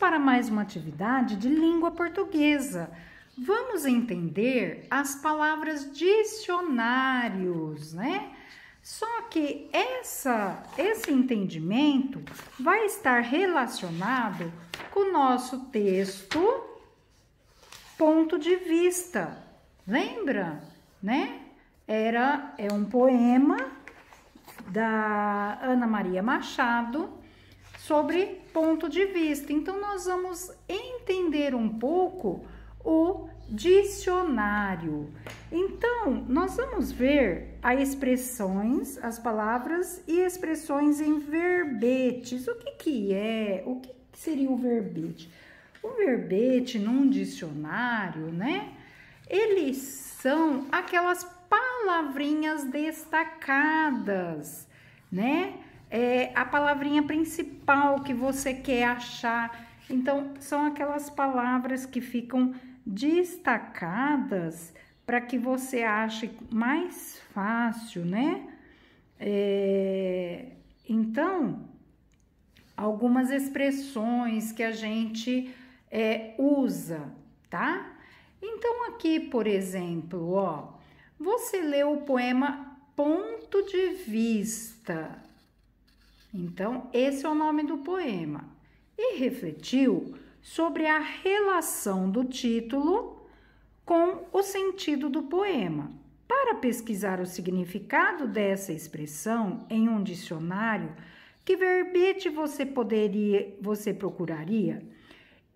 para mais uma atividade de língua portuguesa. Vamos entender as palavras dicionários, né? Só que esse entendimento vai estar relacionado com o nosso texto Ponto de Vista. Lembra, né? É um poema da Ana Maria Machado sobre ponto de vista. Então, nós vamos entender um pouco o dicionário. Então, nós vamos ver as palavras e expressões em verbetes. O que é? O que seria o verbete? O verbete num dicionário, né? Eles são aquelas palavrinhas destacadas, né? É a palavrinha principal que você quer achar. Então, são aquelas palavras que ficam destacadas para que você ache mais fácil, né? Então, algumas expressões que a gente usa, tá? Então, aqui, por exemplo, ó, você leu o poema Ponto de Vista. Então, esse é o nome do poema. E refletiu sobre a relação do título com o sentido do poema. Para pesquisar o significado dessa expressão em um dicionário, que verbete você procuraria?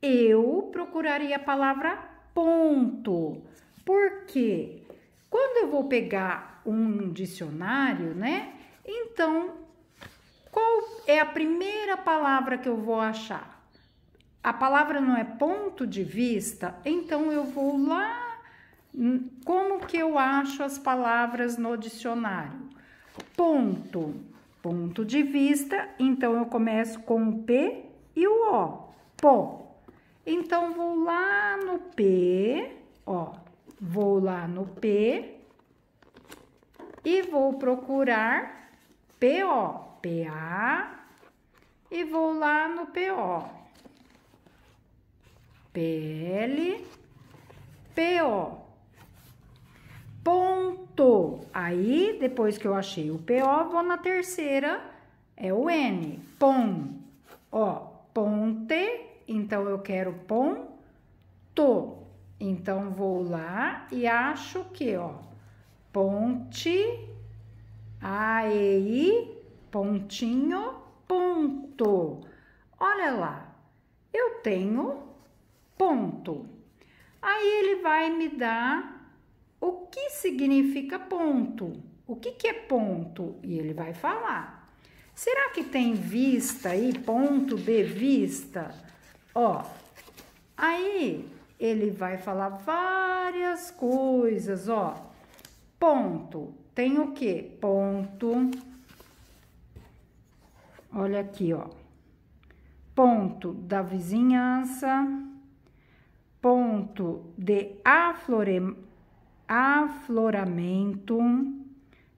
Eu procuraria a palavra ponto. Por quê? Quando eu vou pegar um dicionário, né? Então, qual é a primeira palavra que eu vou achar? A palavra não é ponto de vista? Então, eu vou lá. Como que eu acho as palavras no dicionário? Ponto. Ponto de vista. Então, eu começo com o P e o O. Pó. Então, vou lá no P, ó. Vou lá no P e vou procurar PO. PA e vou lá no PO. PL, PO. Ponto. Aí, depois que eu achei o PO, vou na terceira, é o N. Pom. Ó, ponte, então eu quero ponto. Então, vou lá e acho que, ó, ponte, aí, pontinho, ponto. Olha lá, eu tenho ponto. Aí, ele vai me dar o que significa ponto. O que é ponto? E ele vai falar. Será que tem vista aí? Ponto de vista? Ó, aí ele vai falar várias coisas, ó. Ponto. Tem o quê? Ponto. Olha aqui, ó. Ponto da vizinhança. Ponto de afloramento,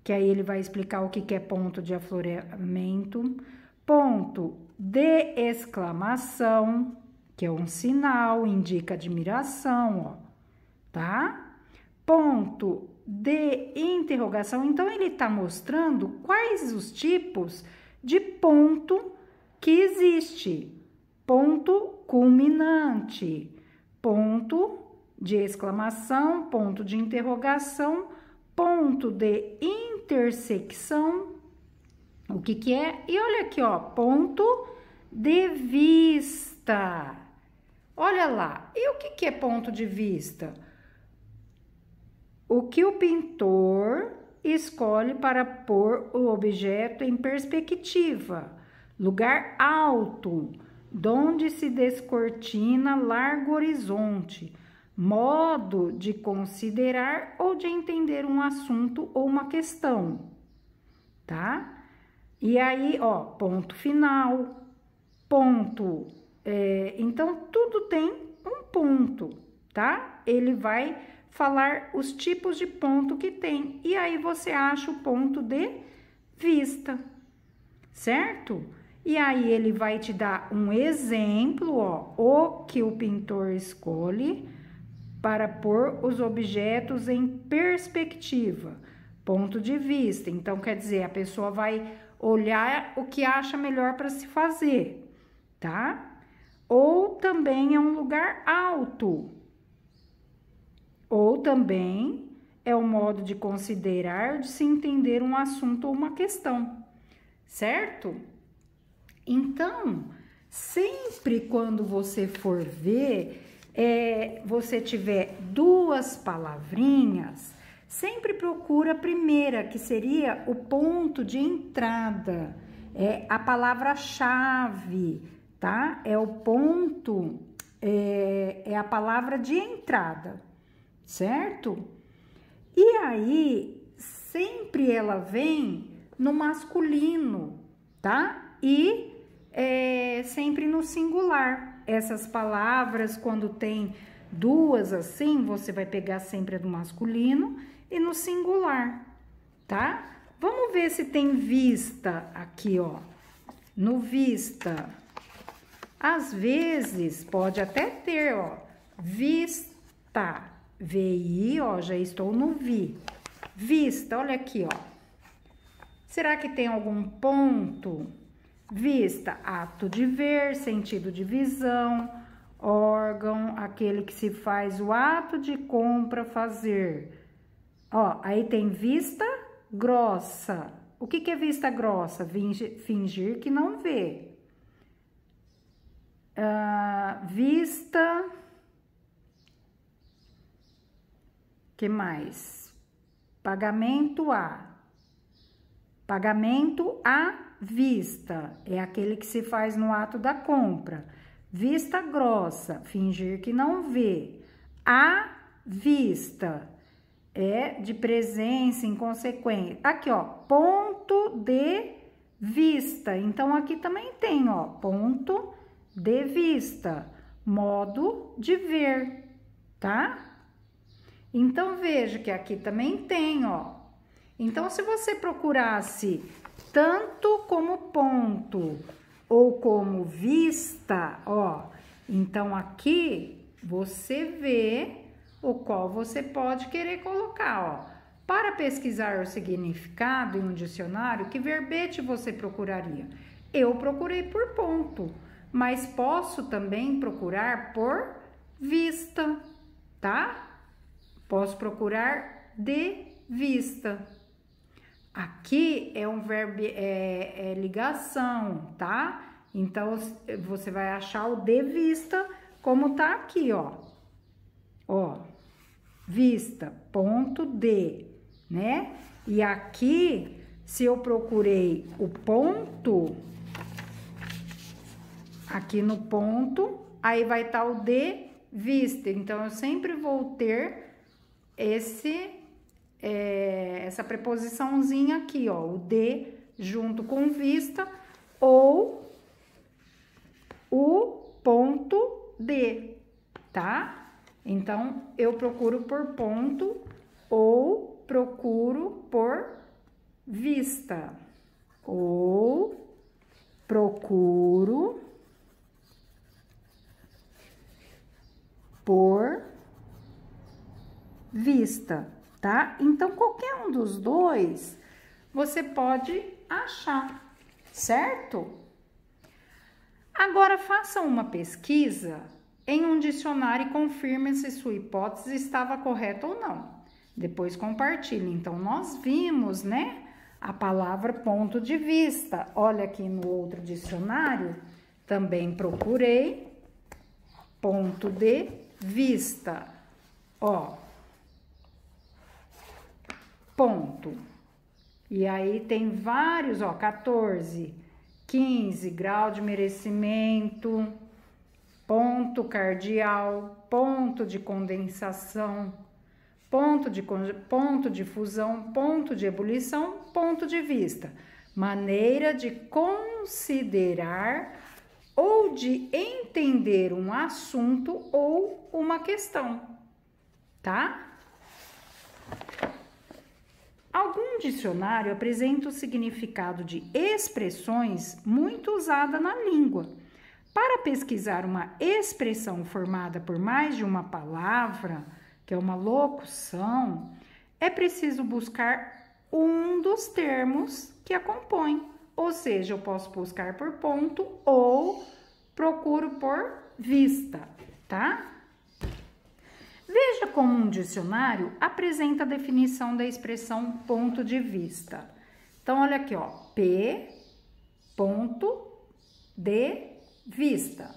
que aí ele vai explicar o que é ponto de afloramento. Ponto de exclamação, que é um sinal, indica admiração, ó, tá? Ponto de interrogação. Então, ele tá mostrando quais os tipos de ponto que existe. Ponto culminante, ponto de exclamação, ponto de interrogação, ponto de intersecção, o que é? E olha aqui, ó, ponto de vista. Olha lá, e o que é ponto de vista? O que o pintor escolhe para pôr o objeto em perspectiva, lugar alto, donde se descortina largo horizonte, modo de considerar ou de entender um assunto ou uma questão, tá? E aí, ó, ponto final, ponto, então, tudo tem um ponto, tá? Ele vai falar os tipos de ponto que tem, e aí você acha o ponto de vista, certo? E aí ele vai te dar um exemplo, ó, o que o pintor escolhe para pôr os objetos em perspectiva, ponto de vista. Então, quer dizer, a pessoa vai olhar o que acha melhor para se fazer, tá? Ou também é um lugar alto. Ou também é o modo de considerar, de se entender um assunto ou uma questão, certo? Então, sempre quando você for ver, você tiver duas palavrinhas, sempre procura a primeira, que seria o ponto de entrada, a palavra-chave, tá? É o ponto, é a palavra de entrada, certo? E aí, sempre ela vem no masculino, tá? E sempre no singular. Essas palavras, quando tem duas assim, você vai pegar sempre a do masculino e no singular, tá? Vamos ver se tem vista aqui, ó. No vista. Às vezes, pode até ter, ó, vista. VI, ó, já estou no vi. Vista, olha aqui, ó. Será que tem algum ponto? Vista, ato de ver, sentido de visão, órgão, aquele que se faz o ato de compra, fazer. Ó, aí tem vista grossa. O que é vista grossa? Fingir que não vê. Vista... Que mais? Pagamento a. Pagamento à vista. É aquele que se faz no ato da compra. Vista grossa. Fingir que não vê. À vista. É de presença, inconsequente. Aqui, ó. Ponto de vista. Então, aqui também tem, ó. Ponto de vista. Modo de ver. Tá? Então, veja que aqui também tem, ó. Então, se você procurasse tanto como ponto ou como vista, ó. Então, aqui você vê o qual você pode querer colocar, ó. Para pesquisar o significado em um dicionário, que verbete você procuraria? Eu procurei por ponto, mas posso também procurar por vista, tá? Posso procurar de vista. Aqui é um verbo, é ligação, tá? Então, você vai achar o de vista como tá aqui, ó. Ó, vista, ponto de, né? E aqui, se eu procurei o ponto, aqui no ponto, aí vai estar o de vista. Então, eu sempre vou ter essa preposiçãozinha aqui, ó, o de junto com vista ou o ponto de, tá? Então, eu procuro por ponto ou procuro por vista ou procuro por vista, tá? Então, qualquer um dos dois você pode achar, certo? Agora, faça uma pesquisa em um dicionário e confirme se sua hipótese estava correta ou não. Depois compartilhe. Então, nós vimos, né, a palavra ponto de vista. Olha aqui no outro dicionário, também procurei ponto de vista. Ó, ponto. E aí tem vários, ó, 14, 15, grau de merecimento, ponto cardial, ponto de condensação, ponto de fusão, ponto de ebulição, ponto de vista. Maneira de considerar ou de entender um assunto ou uma questão, tá? Algum dicionário apresenta o significado de expressões muito usadas na língua. Para pesquisar uma expressão formada por mais de uma palavra, que é uma locução, é preciso buscar um dos termos que a compõem. Ou seja, eu posso buscar por ponto ou procuro por vista, tá? Veja como um dicionário apresenta a definição da expressão ponto de vista. Então, olha aqui, ó, P, ponto de vista.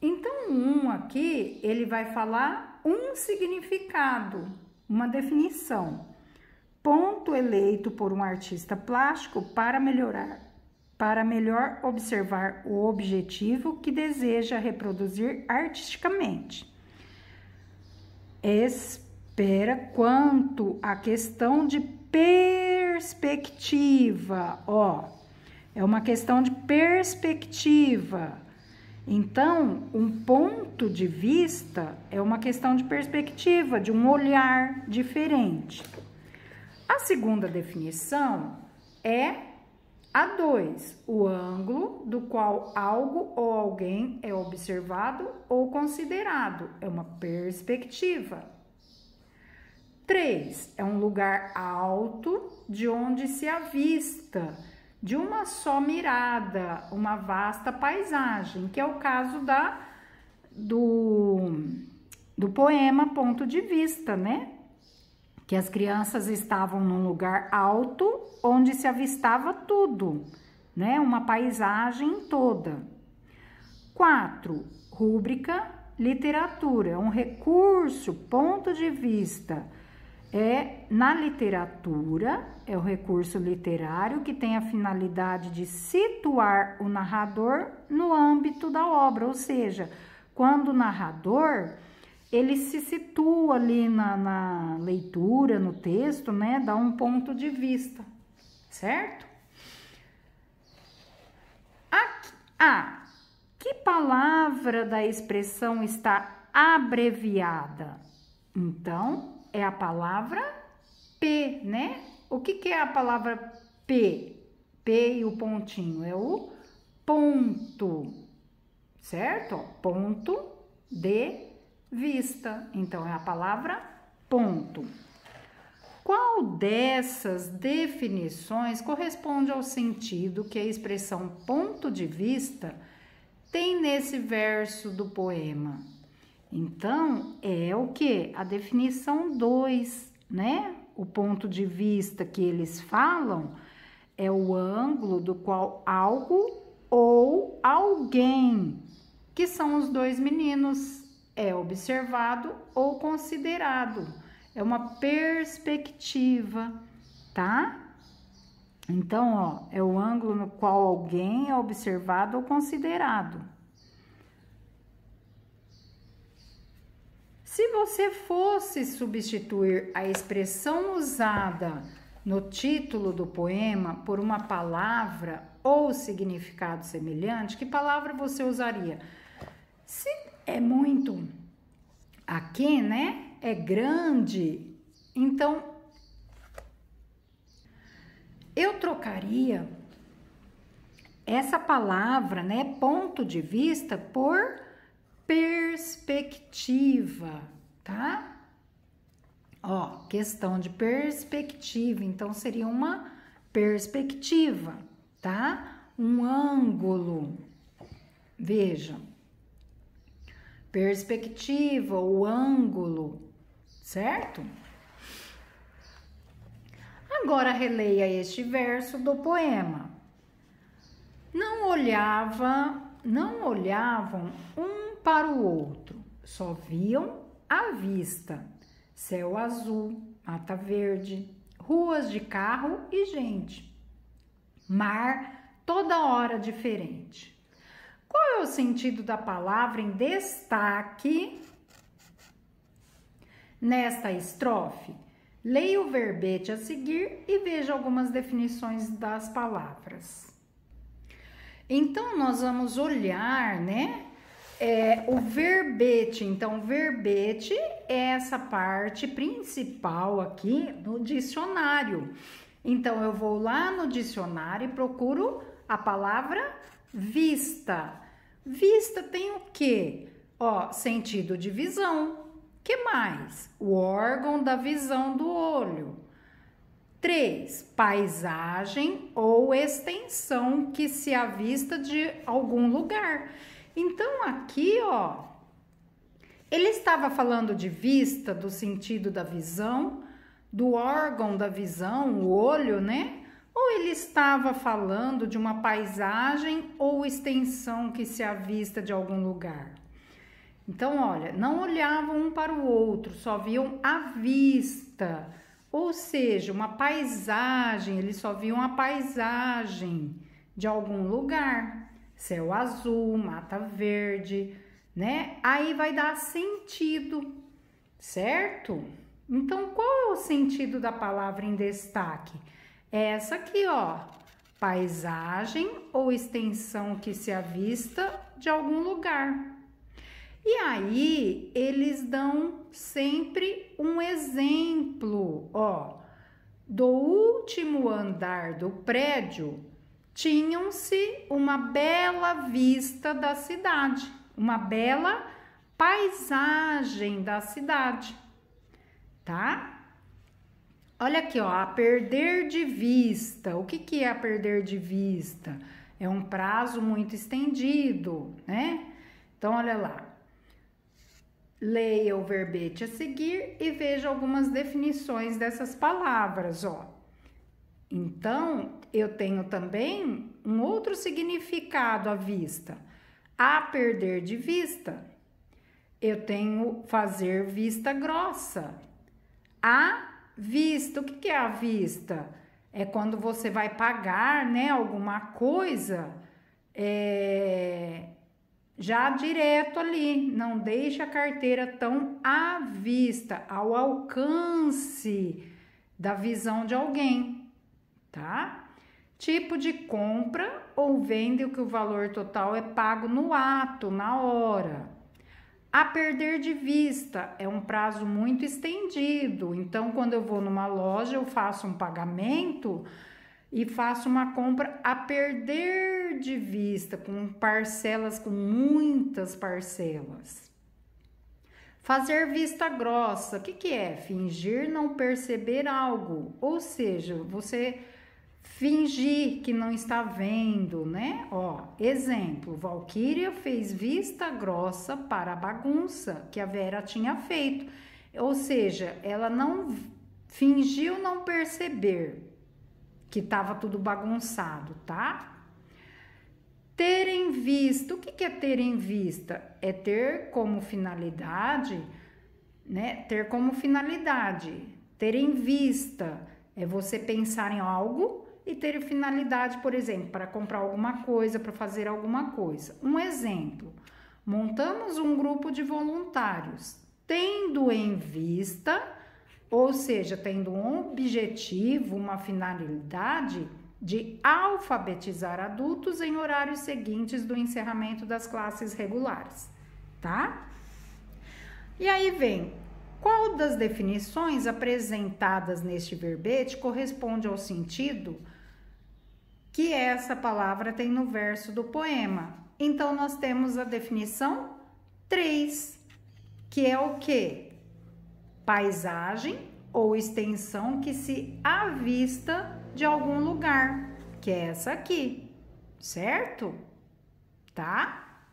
Então, aqui, ele vai falar um significado, uma definição. Ponto eleito por um artista plástico para melhor observar o objetivo que deseja reproduzir artisticamente. Espera quanto à questão de perspectiva, ó, é uma questão de perspectiva. Então, um ponto de vista é uma questão de perspectiva, de um olhar diferente. A segunda definição é a 2, o ângulo do qual algo ou alguém é observado ou considerado, é uma perspectiva. 3, é um lugar alto de onde se avista, de uma só mirada, uma vasta paisagem, que é o caso do poema Ponto de Vista, né? Que as crianças estavam num lugar alto onde se avistava tudo, né? Uma paisagem toda. 4, rúbrica, literatura, um recurso, ponto de vista. Na literatura, é o recurso literário que tem a finalidade de situar o narrador no âmbito da obra, ou seja, quando o narrador ele se situa ali na leitura, no texto, né? Dá um ponto de vista, certo? Que palavra da expressão está abreviada? Então, é a palavra P, né? O que é a palavra P? P e o pontinho, é o ponto, certo? Ponto de vista. Então, é a palavra ponto. Qual dessas definições corresponde ao sentido que a expressão ponto de vista tem nesse verso do poema? Então, é o que? A definição 2, né? O ponto de vista que eles falam é o ângulo do qual algo ou alguém, que são os dois meninos, é observado ou considerado. É uma perspectiva, tá? Então, ó, é o ângulo no qual alguém é observado ou considerado. Se você fosse substituir a expressão usada no título do poema por uma palavra ou significado semelhante, que palavra você usaria? Se é muito aqui, né? É grande, então eu trocaria essa palavra, né? Ponto de vista por perspectiva, tá? Ó, questão de perspectiva, então seria uma perspectiva, tá? Um ângulo, veja, perspectiva, o ângulo, certo? Agora releia este verso do poema. Não olhavam um para o outro, só viam à vista, céu azul, mata verde, ruas de carro e gente, mar toda hora diferente. Qual é o sentido da palavra em destaque nesta estrofe? Leia o verbete a seguir e veja algumas definições das palavras. Então, nós vamos olhar, né? o verbete. Então, o verbete é essa parte principal aqui no dicionário. Então, eu vou lá no dicionário e procuro a palavra vista. Vista tem o quê? Ó, sentido de visão. Que mais? O órgão da visão do olho. 3. Paisagem ou extensão que se avista de algum lugar. Então, aqui, ó, ele estava falando de vista, do sentido da visão, do órgão da visão, o olho, né? Ou ele estava falando de uma paisagem ou extensão que se avista de algum lugar? Então, olha, não olhavam um para o outro, só viam a vista, ou seja, uma paisagem, eles só viam a paisagem de algum lugar, céu azul, mata verde, né? Aí vai dar sentido, certo? Então, qual é o sentido da palavra em destaque? É essa aqui, ó, paisagem ou extensão que se avista de algum lugar. E aí, eles dão sempre um exemplo, ó. Do último andar do prédio, tinham-se uma bela vista da cidade, uma bela paisagem da cidade, tá? Olha aqui, ó, a perder de vista. O que é a perder de vista? É um prazo muito estendido, né? Então, olha lá. Leia o verbete a seguir e veja algumas definições dessas palavras, ó. Então, eu tenho também um outro significado à vista. A perder de vista, eu tenho fazer vista grossa. A vista, o que é a vista? É quando você vai pagar, né, alguma coisa, já direto ali, não deixa a carteira tão à vista, ao alcance da visão de alguém, tá? Tipo de compra ou venda que o valor total é pago no ato, na hora. A perder de vista é um prazo muito estendido, então quando eu vou numa loja eu faço um pagamento e faço uma compra a perder de vista, com parcelas, com muitas parcelas. Fazer vista grossa, o que é? Fingir não perceber algo, ou seja, você fingir que não está vendo, né? Ó, exemplo, Valquíria fez vista grossa para a bagunça que a Vera tinha feito, ou seja, ela não fingiu não perceber que estava tudo bagunçado, tá? Ter em vista, o que é ter em vista? É ter como finalidade, né? Ter como finalidade. Ter em vista é você pensar em algo e ter finalidade, por exemplo, para comprar alguma coisa, para fazer alguma coisa. Um exemplo, montamos um grupo de voluntários, tendo em vista, ou seja, tendo um objetivo, uma finalidade de alfabetizar adultos em horários seguintes do encerramento das classes regulares, tá? E aí vem, qual das definições apresentadas neste verbete corresponde ao sentido que essa palavra tem no verso do poema? Então, nós temos a definição 3, que é o quê? Paisagem ou extensão que se avista de algum lugar, que é essa aqui, certo? Tá?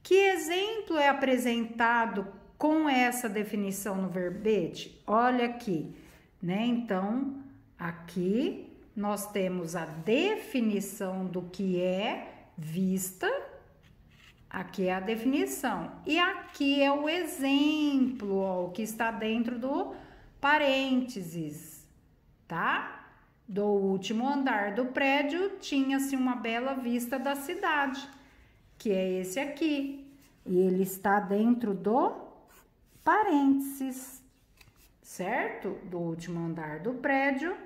Que exemplo é apresentado com essa definição no verbete? Olha aqui, né? Então, aqui nós temos a definição do que é vista. Aqui é a definição. E aqui é o exemplo, ó, o que está dentro do parênteses, tá? Do último andar do prédio tinha-se uma bela vista da cidade, que é esse aqui. E ele está dentro do parênteses, certo? Do último andar do prédio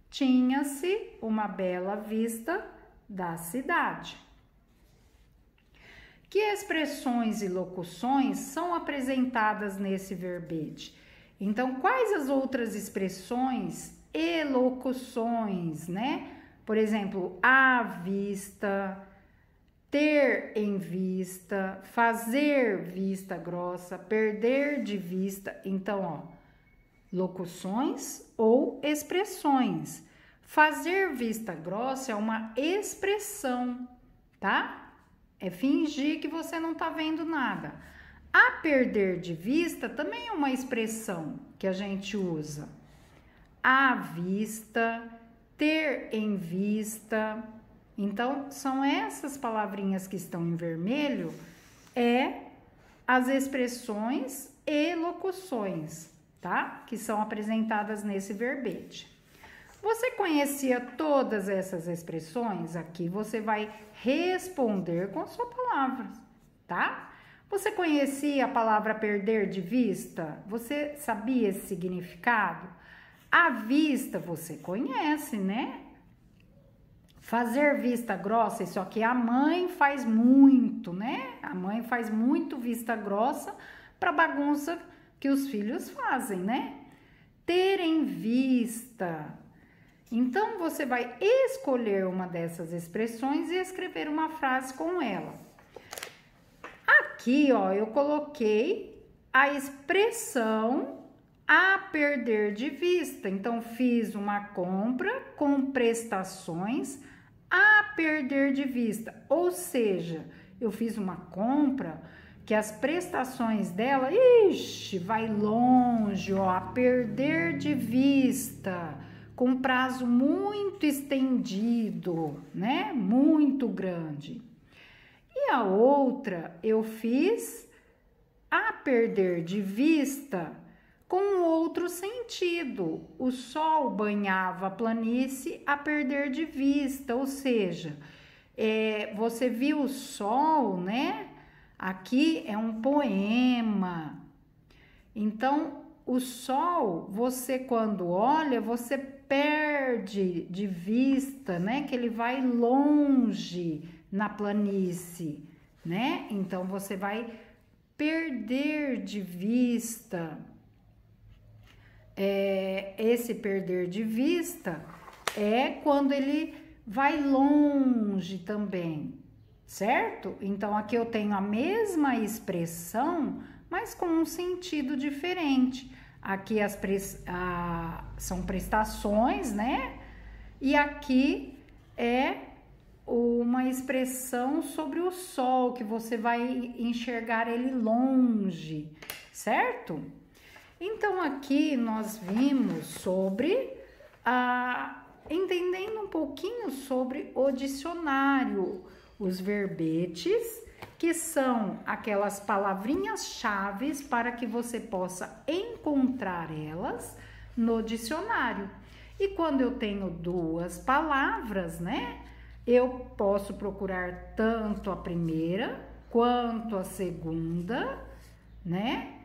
tinha-se uma bela vista da cidade. Que expressões e locuções são apresentadas nesse verbete? Então, quais as outras expressões e locuções, né? Por exemplo, à vista, ter em vista, fazer vista grossa, perder de vista. Então, ó, locuções ou expressões. Fazer vista grossa é uma expressão, tá? É fingir que você não tá vendo nada. A perder de vista também é uma expressão que a gente usa. À vista, ter em vista. Então, são essas palavrinhas que estão em vermelho, as expressões e locuções, tá? Que são apresentadas nesse verbete. Você conhecia todas essas expressões? Aqui você vai responder com a sua palavra, tá? Você conhecia a palavra perder de vista? Você sabia esse significado? À vista você conhece, né? Fazer vista grossa, isso aqui a mãe faz muito, né? A mãe faz muito vista grossa para bagunça que os filhos fazem, né? Ter em vista. Então, você vai escolher uma dessas expressões e escrever uma frase com ela. Aqui, ó, eu coloquei a expressão a perder de vista. Então, fiz uma compra com prestações a perder de vista. Ou seja, eu fiz uma compra que as prestações dela, vai longe, ó, a perder de vista, com prazo muito estendido, né? Muito grande. E a outra eu fiz a perder de vista com outro sentido. O sol banhava a planície a perder de vista, ou seja, você viu o sol, né? Aqui é um poema. Então, o sol, você quando olha, você perde de vista, né? Que ele vai longe na planície, né? Então, você vai perder de vista. Esse perder de vista é quando ele vai longe também, certo? Então, aqui eu tenho a mesma expressão, mas com um sentido diferente. Aqui são prestações, né? E aqui é uma expressão sobre o sol, que você vai enxergar ele longe, certo? Então, aqui nós vimos sobre, entendendo um pouquinho sobre o dicionário, os verbetes, que são aquelas palavrinhas-chave para que você possa encontrar elas no dicionário. E quando eu tenho duas palavras, né, eu posso procurar tanto a primeira quanto a segunda, né?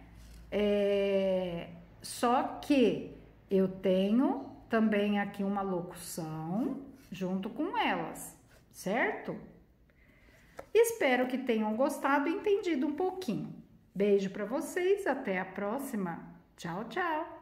Só que eu tenho também aqui uma locução junto com elas, certo? Espero que tenham gostado e entendido um pouquinho. Beijo para vocês, até a próxima. Tchau, tchau!